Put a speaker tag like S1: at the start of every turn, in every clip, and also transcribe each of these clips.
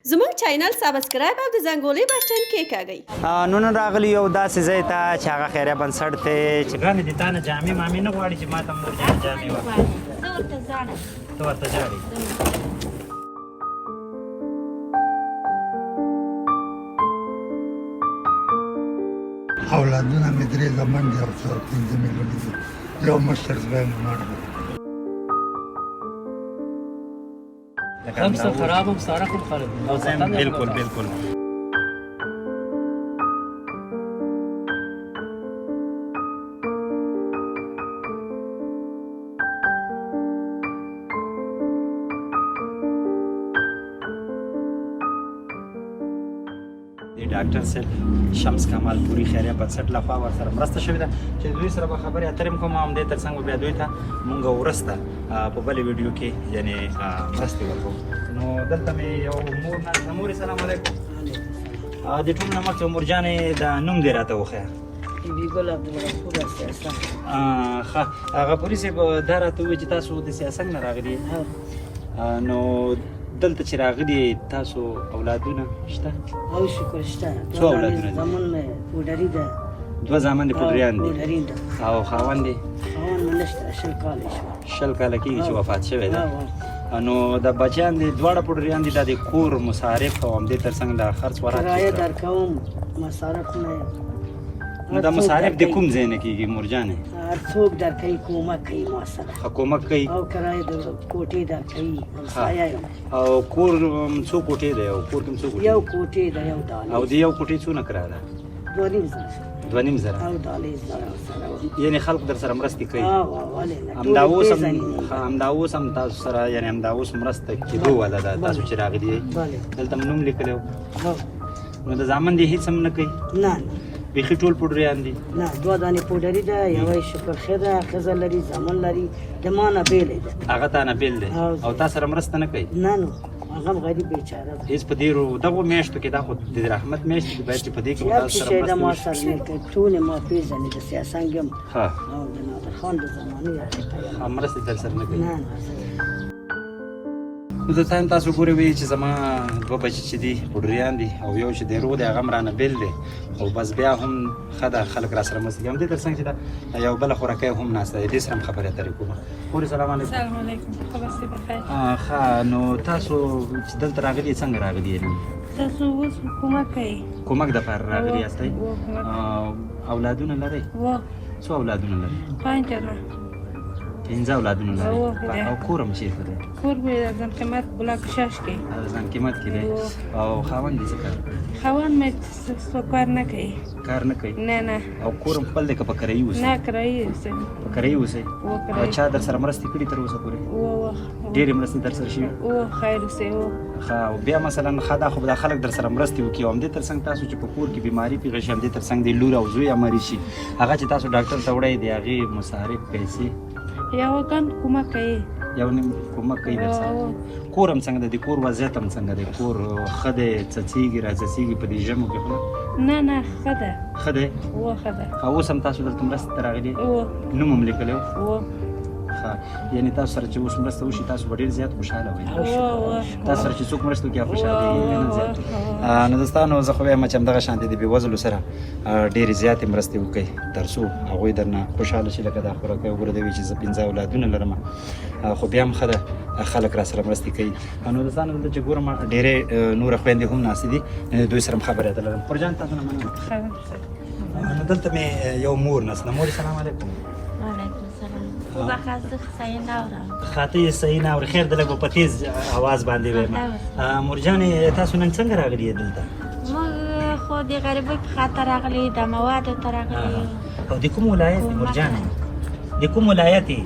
S1: زموږ چینل سابسکرایب او د زنګولې بټن کېکاږئ.
S2: نن راغلی یو داسې ځای ته چې هغه خیریه بنسټ دی چې
S3: ګرانې دې تا نه جامې مامې نه غواړي چې ما ته مور جانې جامې ورکړي.
S4: زه ورته ځاړم.
S3: ته ورته ژاړې.
S5: اولادونه مې درې زامن دي او څو پنځه مې لوڼې دي. یو مشر زوی مې مړ دی.
S6: هم څه خراب هم ساره هم خراب
S3: بالکل بالکل. ډاکټر صاحب شمس کمال پوری خیریه بنسټ لخوا ورسره مرسته شوې ده چې دوی سره به خبرې اترې هم کوم همدې تر څنګ به بیا دوی ته مونږ وروسته په بلې ویډیو کې یعنې مرستې ورکوو. نو دلته مې یو مور ناسته. مورې سلام علیکم. د ټول نه مخکې مور جانې د نوم دې راته وښیه.
S7: بیګل عبدالغفور سیاست.
S3: ښه غفوري صاحب دا راته ووایي چې تاسو د سیاسنګ نه راغلي. نو دلته چې راغلي تاسو اولادونه شته؟
S7: او شکر شته.
S3: څو اولادونه دي؟
S7: زمون مې پوډري ده.
S3: دوه زامن دي پوډریان دي.
S7: پوډري ده.
S3: او خاوند دي؟
S7: خاوند مې نشته 20 کاله شو.
S3: 20 کاله کېږي چې وفات شوی دی. نو د بچیان دي دواړه پوډریان دي. دا د کور مصارف او همدې تر څنګ د خرڅ وراک
S7: کرایه درکوم مصارف نه.
S3: نو دا مصارف د کوم ځای نه کېږي مور جانې؟
S7: هر څوک درکوي کومک کوي ما سره.
S3: کومک کوي
S7: او کرایه د کوټې درکوي همسایه یم.
S3: او کور څو کوټې دی؟ او کور کې څو کوټې؟
S7: یو کوټې ده یو دالۍ.
S3: او د یو کوټې څونه کرایه ده؟
S7: 2.5 زره.
S3: 2.5
S7: او دالۍ زره سره.
S3: یعنې خلک در سره مرستې کوي؟
S7: ولې نه.
S3: همدا اوس هم تاسو سره یعنې همدا اوس مرسته کېدو والا ده تاسو چې راغلي یئ. دلته م نوم لیکلی و. نو د زامن دې هېڅ هم نه کوي؟
S7: نه
S3: بیخي ټول پوډریان دي؟
S7: نه 2 دانې پوډري ده. یوه یې شکرخې ده ښځه لري زامن لري. د ما نه بېلې ده.
S3: هغه تا نه بېل دی او تا سره مرسته نه کوي؟
S7: نه نو هغه هم غریب بیچاره ده.
S3: هېڅ په دغو میاشتو کې دا خو د رحمت میاشتې دي باید چې په دې کې
S7: یو
S3: تاسو
S7: څه
S3: سره
S7: شی ده ما
S3: مرسته
S7: سره نه کوي. ټولې ما پېژنې د سیاسنګ یم
S3: ښه
S7: او د نادر خان د زمانې
S3: ښه مرستې در سره نه کوي.
S7: نه
S3: نو د تایم تاسو ګورئ وایي چې زما دوه بچي چې دي پوډریان دي او یو چې دی روغ دی هغه هم رانه بېل دی او بس بیا هم ښه ده خلک را سره مرسته کوي. همدې تر څنګ چې دا یو بله خوراکۍ هم ناسته دی دې سره هم خبرې اترې کومه. مورې سلام علیکم.
S4: سلام علیکم. خبر سي بخیر.
S3: ښه نو تاسو چې دلته راغلي څنګه راغلي یې؟
S4: تاسو اوس کومک کوي؟
S3: کومک دپاره راغلي یاستئ؟ اولادونه لرئ؟ څو اولادونه لرئ؟ 5 اولادونه لرئ. او کور هم چېرته دی؟
S4: کور مې د زنقیمت بلاک شاش کې.
S3: زنقیمت کې دی. او خاوند دې څه کار کوي؟
S4: خاوند مې څه کار نه کوي.
S3: کار نه کوي؟
S4: نه.
S3: او کور هم خپل دی که په کرایي اوسئ؟
S4: نه کرایي اوسئ.
S3: په کرایي اوسئ؟ چا در سره مرستې کړي تر اوسه پورې؟ ډېرې مرستې در سره شوي؟
S4: خیر اوسئ.
S3: ښه او بیا مثلا ښه دا خو به دا خلک در سره مرستې وکړي او همدې تر څنګ تاسو چې په کور کې بیماري پېښه شي همدې تر څنګ د لور او زوی مریض شي هغه چې تاسو ډاکټر ته وړئ د هغې مصارف پیسې
S4: یو کم کومک کوي.
S3: یو نیم کومک کوي در سره. کور هم څنګه دی؟ د کور وضعیت هم څنګه دی؟ کور ښه دی؟ څڅېږي راڅڅېږي په دې ژمو کې خو
S4: نه ښه ده.
S3: ښه دی؟
S4: ښه ده.
S3: اوس هم تاسو دلته مرستې ته راغلي؟ نوم هم لیکلی و؟ ښه یعنې تاسو سره چې اوس مرسته وشي تاسو به ډېر زیات خوشحاله وئ. تاسو سره چې څوک مرسته وکړي خوشحالېږي نه زیات. نو دوستانو زه خو وایم چې همدغه شانتې د بېوزلو سره ډېرې زیاتې مرستې وکړئ تر څو هغوی درنه خوشحاله شي. لکه دا خوراکۍ وګوره دی وایي چې زه 5 اولادونه لرم خو بیا هم ښه ده خلک را سره مرستې کوي. نو دوستانو دلته چې ګورم ډېرې نورې خویندې هم ناستې دي دوی سره هم خبرې اترې لرم. پرجان تاسو نه مننه. نو دلته مې یو مور ناسته. مورې سلام علیکم.
S4: وعلیکم السلام. خو بخاطر صحیح نه اورم.
S3: خاطر یې صحیح نه اوري. خیر ده لږ په تیز اواز باندې وایم. مور جانې تاسو نن څنګه راغلي یې دلته؟
S4: موږ خو د غریبۍ په خاطر راغلي د موادو ته راغلي.
S3: او د کوم ولایت دی مور جانې؟ د کوم ولایت دی؟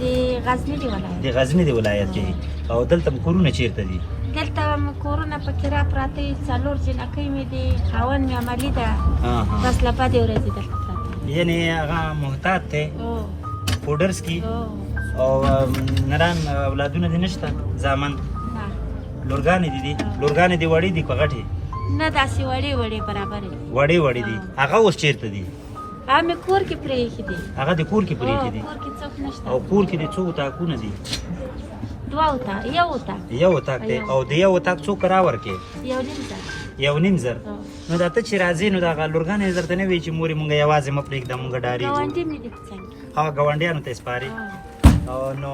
S4: د غزني دی ولایت.
S3: د غزني دی ولایت دی. او دلته کورونه چیرته دي؟
S4: دلته کورونه په کرا پراته دي. 4 جنکۍ مې دي. خاوند مې عملي ده. بس له بدې ورځې دلته پراته دي.
S3: یعنې هغه محتاط دی پوډرس کې او نران اولادونه دې نشته زامن؟ لورګانې دي؟ لورګانې دې وړې دي که غټې؟
S4: نه داسې وړې برابرې دي.
S3: وړې دي. هغه اوس چیرته دي؟
S4: هغه مې کور کې پرېښي دي.
S3: هغه د کور کې پرېښي دي؟
S4: کور کې څوک نشته.
S3: او کور کې د څو اتاقونه دي؟
S4: دوه اتاق یو اتاق
S3: یو اتاق دی او د یو اتاق څو کرا ورکې
S4: یو نیم ځای
S3: 1.5 زر نو دا ته چې راځې نو دغه لورګانې درته نه وایي چې مورې مونږ یوازې مه پرېږده مونږ ډارېږو
S4: ګاونډي مې دي په څنګ
S3: هغه ګاونډیانو ته یې سپارې نو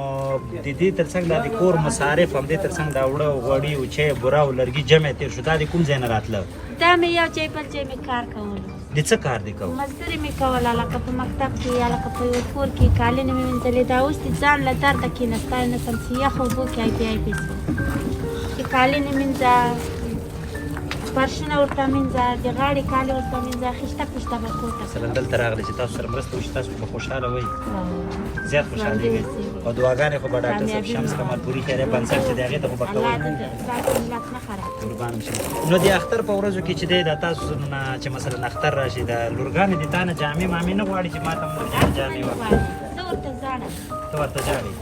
S3: د دې تر څنګ دا د کور مصارف هم دې تر څنګ دا وړه غوړي او چای بوره او لرګي جمع تېر شو دا د کوم ځای نه راتله
S4: دا مې یو ځای بل ځای مې کار کولو
S3: د څه کار دی کوو
S4: مزدوري مې کوله لکه په مکتب کې یا لکه په یو کور کې کالي مې مینځلې دا اوس دې ځان له درده کېنستی نه سم چې یخ اوبو کې ایپي چې کالي مې مینځه فرشونه ورته مینځه د غاړې کالي ورته مینځه خشته پشته به پورته
S3: مثلا دلته راغلی چې تاسو سره مرسته وشي تاسو به خوشحاله وئ زیات خوشحالېږئ او دعاګانې خو به ډاکټر صاحب شمس کمال پوري خیریه بنسټ چې د هغې ته خو به کوئ قربان شم نو د اختر په ورځو کې چې دی د تاسو نه چې مثلا اختر راشي د لورګانې د تا نه جامې مامې نه غواړي چې ما ته مور جان جامې واخلي
S4: زه ورته ژاړم
S3: ته ورته ژاړې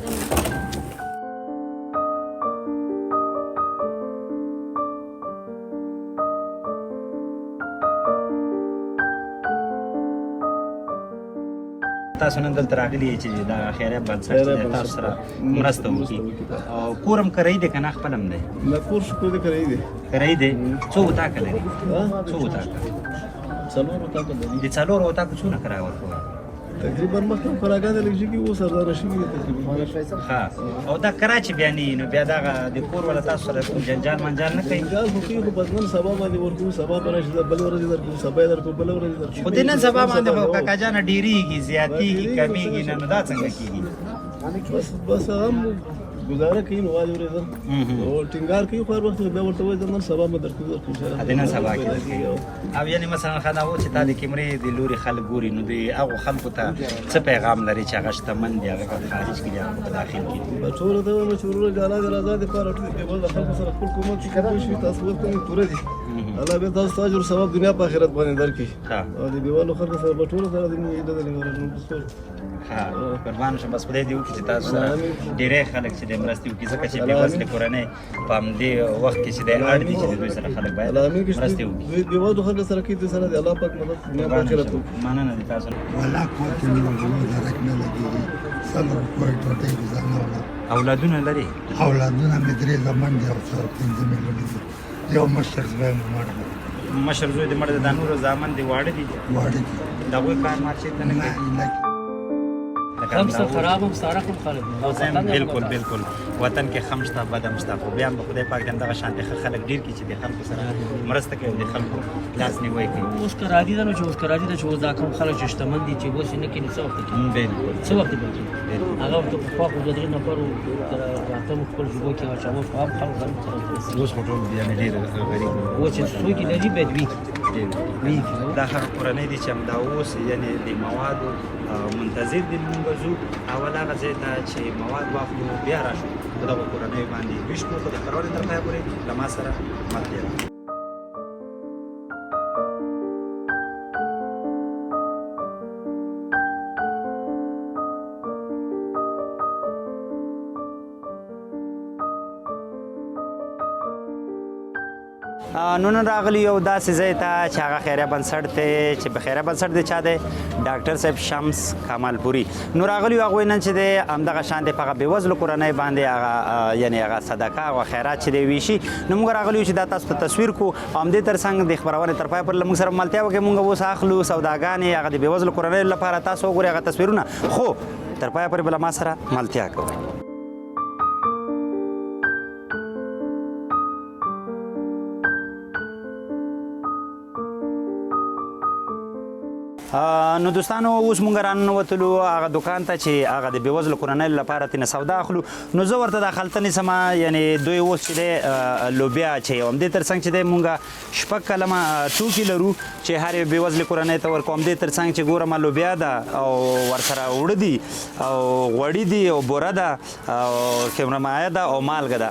S3: تاسو نن دلته راغلي چې دا خیریه بنسټ چې تاسو سره مرسته وکړي او کور هم کرایي دی که نه خپل هم دی
S8: دا کور شکو دی کرایي دی
S3: کرایي دی څو اتاقه لري څو اتاقه
S8: 4 اتاقه لري
S3: د 4 اتاقو څونه کرایه ورکوه
S8: تقریبا مخکې کراګانې لږ شي اوس ارزانه شوي دي تقریبا
S3: ها او دا کرا چې بیا نه نو بیا دغه د کور ولا تاسو سره کوم جنجال منجال نه کوي
S8: جنجال خو کوي خو په ځمن سبا باندې ورکو سبا به راشي بل ورځ درکو سبا درکو بل ورځ درکو
S3: خو د نن سبا باندې خو کاکا جان ډیریږي زیاتېږي کمیږي نه نو دا څنګه کېږي
S8: بس هم گزاره کوي نو واجب ورته او ټینګار کوي خو هر وخت به ورته وایي نن سبا مې درکو ان شاء الله
S3: د نن سبا کې درکوي او یعنی مثلا خدا و چې تا د کیمرې د لوري خلک ګوري نو د هغه خلکو ته څه پیغام لري چې هغه شتمن دي هغه په خارج کې دي هغه په داخل کې دي
S8: په ټول ته مې چورو جاله درازه د کار اټ دی بل خلکو سره خپل کومک کوي شي تاسو ورته پوره دي الله به تاسو اجر ثواب دنیا په آخرت باندې درکړي او د بیوالو خلکو سره په ټول سره د دې د نور
S3: ها قربان شم بس خدای دې وکړي چې تاسو سره ډېرې خلک چې د مرستې وکړي ځکه چې بېوزلې کورنۍ په همدې وخت کې چې د اړ دي چې د دوی سره خلک باید مرستې وکړي
S8: بیوالو خلکو سره کې د سره د الله پاک مدد دنیا په آخرت
S3: مننه دي تاسو
S5: ولا قوت الا بالله درک نه لګي صبر کوی ټوټه ګزانه
S3: اولادونه لري
S5: اولادونه مې درې زمان دي او څو 15 میلیون دي یو مشر زوی مې مړ
S3: مشر زوی د مړ د نورو زامن دی واړه دي
S5: واړه
S3: دا وې کار مارچې ته نه کوي
S6: خمسه خراب هم سارا کوم خلک
S3: بالکل بالکل وطن کې خمسه بدم ستا خو بیا هم خدای پاک دغه شانتي خلک ډیر کی چې د خلکو سره مرسته کوي د خلکو لاس نیوي کوي
S6: اوس کرا دي نو چې اوس کرا دي چې اوس دا کوم خلک چې شتمن دي چې اوس نه کینې څه وخت کې
S3: بالکل
S6: څه وخت کې هغه ته په خوا د درې نفرو راته خپل جوړ کې واچو په هم خلک
S3: اوس خو ټول بیا ډیر غریب
S6: و چې څوک لري بدوي
S3: دا هغه کورنۍ دي چې همدا اوس یعنی د موادو منتظر دي موږ زو اول هغه ځای ته چې مواد واخلو بیا راشو په دغه کورنۍ باندې ویش کو خو د خبرونې تر پایه پورې له ما سره ملګری نن راغلی یو داسې ځای ته چې هغه خیریه بنسټ دی چې په خیریه بنسټ دی چا دی ډاکټر صاحب شمس کمال پوري نو راغلی هغوی نن چې دی همدغه شان دی په هغه بېوزلو کورنۍ باندې هغه یعنې هغه صدقه او خیرات چې دی ویشي نو موږ راغلي یو چې دا تاسو ته تصویر کړو او همدې تر څنګ د خپرونې تر پایه پورې له موږ سره ملتیا وکړئ موږ اوس اخلو سوداګانې هغه د بېوزلو کورنیو لپاره تاسو وګورئ هغه تصویرونه خو تر پایه پورې به له ما سره ملتیا کوئ نو دوستانو اوس مونږ راننوتلو هغه دوکان ته چې هغه د بېوزلو کورنیو لپاره ترېنه سودا اخلو نو زه ورته دا خلطه نیسمه یعنې دوی اوس چې دی لوبیا اچوي او همدې تر څنګ چې دی مونږ شپږ کلمه توکي لرو چې هر یو بېوزلې کورنۍ ته ورکوو همدې تر څنګ چې ګورم لوبیا ده او ورسره اوړه دي او غوړي دي او بوره ده او کیمرمایه ده او مالګه ده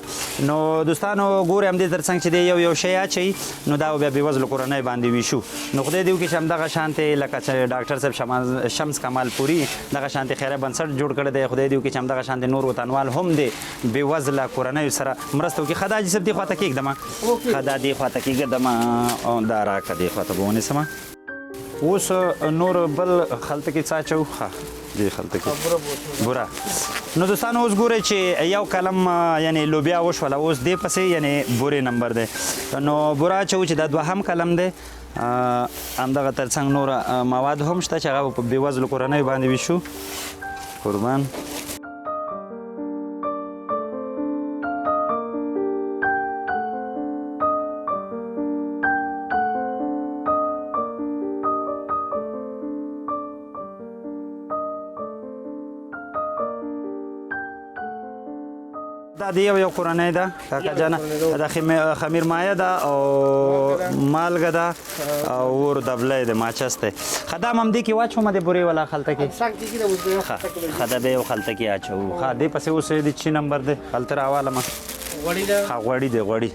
S3: نو دوستانو ګورئ همدې تر څنګ چې دی یو شی اچوي نو دا بیا بېوزلو کورنۍ باندې ویشو نو خدای دې وکړي چې همدغه شانتې لکه ډاکټر صاحب شمس کمال پوري دغه شانتي خیریه بنسټ جوړ کړی دی خدای دې وکړي چې همدغه شانتي نور وطنوال هم دی بېوزله کورنیو سره مرسته وکړي ښه دا حاجي صاحب دې خواته کېږدمه ښه دا دې خواته کېږدمه دا راکړه دې خواته به ونیسمه اوس نور بل خلطه کې څه اچوو ښه دې خلطه کې بوره
S2: نو دوستانو اوس ګورئ چې یو کلم یعنی لوبیا وشوله اوس دې پسې یعنی بورې نمبر دی نو بوره اچوو چې دا دوهم کلم دی همدغه تر څنګ نور مواد هم شته چې هغه په بېوزلو کورنیو باندې ویشو قربان دا د یو کورنۍ ده کاکا جانه دا خمیر مایه ده او مالګه ده او اور دبلی ده ماچس ده ښه دا هم همدې کې واچوم د بورې والا خلطه کې ښه دا به یو خلطه کې اچوو ښه دې پسې اوس د چی نمبر دی خلطه راوالمه ښه غوړي دی غوړي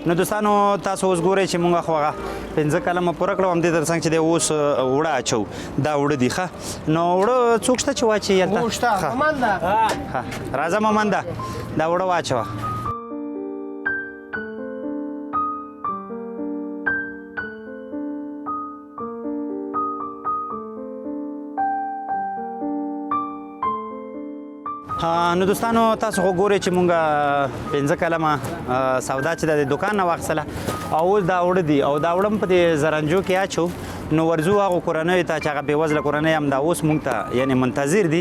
S2: نو دوستانو تاسو اوس ګورئ چې مونږ خو هغه 5 کلمه پوره کړو همدې تر څنګ چې دی اوس اوړه اچوو دا اوړه دي ښه نو اوړه څوک شته چې واچي هلته راځه ممنده دا اوړه واچوه نو دوستانو تاسو خو ګورئ چې مونږ 5 کلمه سودا چې د دوکان نه واخیستله او اوس دا اوړه دي او دا اوړه هم په دې زرنجو کې اچو نو ورځو هغو کورنیو ته چې هغه بېوزله کورنۍ همدا اوس مونږ ته یعنې منتظر دي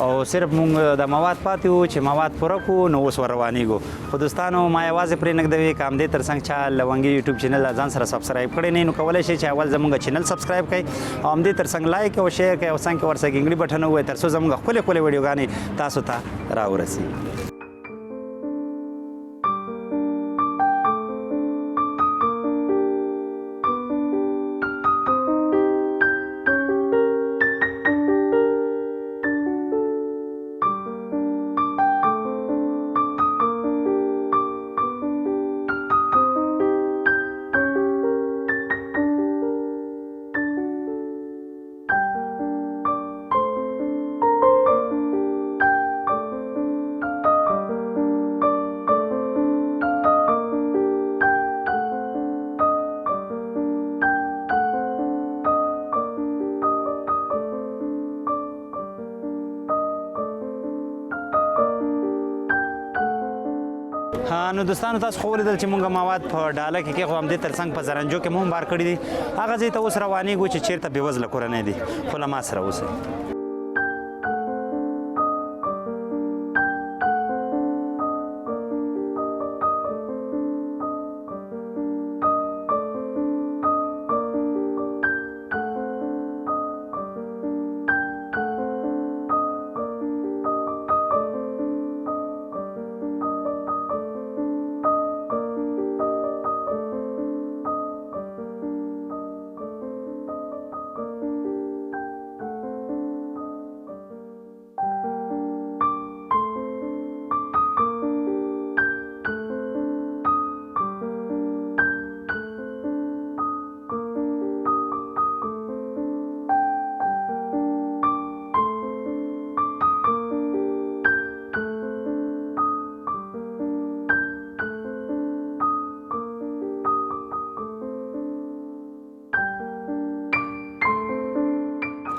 S2: او صرف مونږ د مواد پاتې وو چې مواد پوره کړو نو اوس ور روانېږو خو دوستانو ما یوازې پرې نږدوي که همدې تر څنګ چا لونګي یوټیوب چینل ځان سره سبسکرایب کړی نه نو کولی شئ چې اول زموږ چینل سبسکرایب کړئ او همدې تر څنګ لایک او شیر کړئ او څنګ کې ورسره ګنګړي بټن ووایئ تر څو زموږ ښکلې ښکلې ویډیوګانې تاسو ته راورسي نو دوستانو تاسو خو ولیدل چې مونږ مواد په ډاله کې خو همدې تر څنګ په زرنجو کې مو هم بار کړي دي هغه ځای ته اوس روانېږو چې چېرته بېوزله کورنۍ دي خو له ما سره اوسئ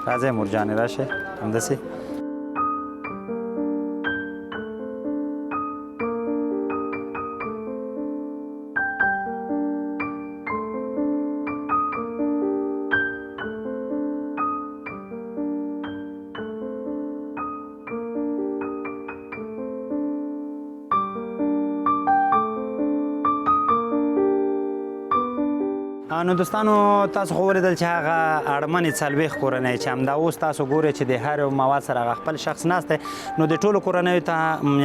S2: راځئ مورجانې راشئ همداسې نو دوستانو تاسو خو ولیدل چې هغه اړمنې څلوېښت کورنۍ چې همدا اوس تاسو ګورئ چې د هر یو مواد سره هغه خپل شخص ناست دی نو د ټولو کورنیو ته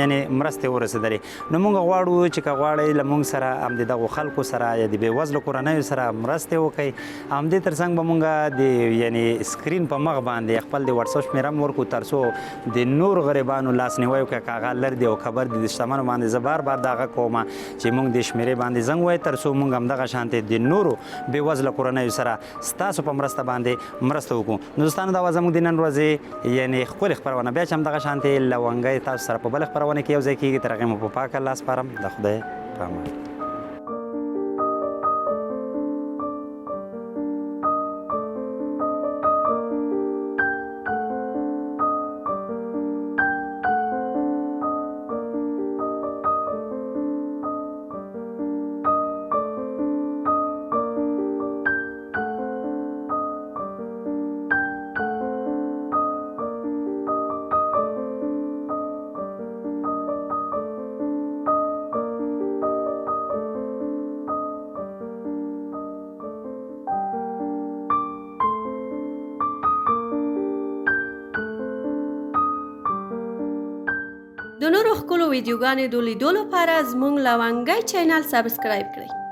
S2: یعنې مرستې ورسېدلې نو موږ غواړو چې که غواړئ له موږ سره هم د دغو خلکو سره یا د بېوزلو کورنیو سره مرستې وکړئ همدې تر څنګ به موږ د یعنې سکرین په مخ باندې خپل د وټساپ شمېره هم ورکړو تر څو د نور غریبانو لاسنیوی وکړي که هغه لر دي او خبر دي د شتمنو باندې زه بار بار دغه کومه چې موږ د شمېرې باندې زنګ ووایو تر څو موږ همدغه شانتې د نورو بېوزله کورنیو سره ستاسو په مرسته باندې مرسته وکړو نو دوستانو دا وه زموږ د نن ورځې یعنې ښکلې خپرونه بیا چې همدغه شانتې لونګۍ تاسو سره په بله خپرونه کې یو ځای کېږي تر هغې مو په پاک الله سپارم د خدای په امان
S1: د نورو ښکلو ویډیوګانو د لیدو لپاره زموږ لونګۍ چینل سبسکرایب کړئ.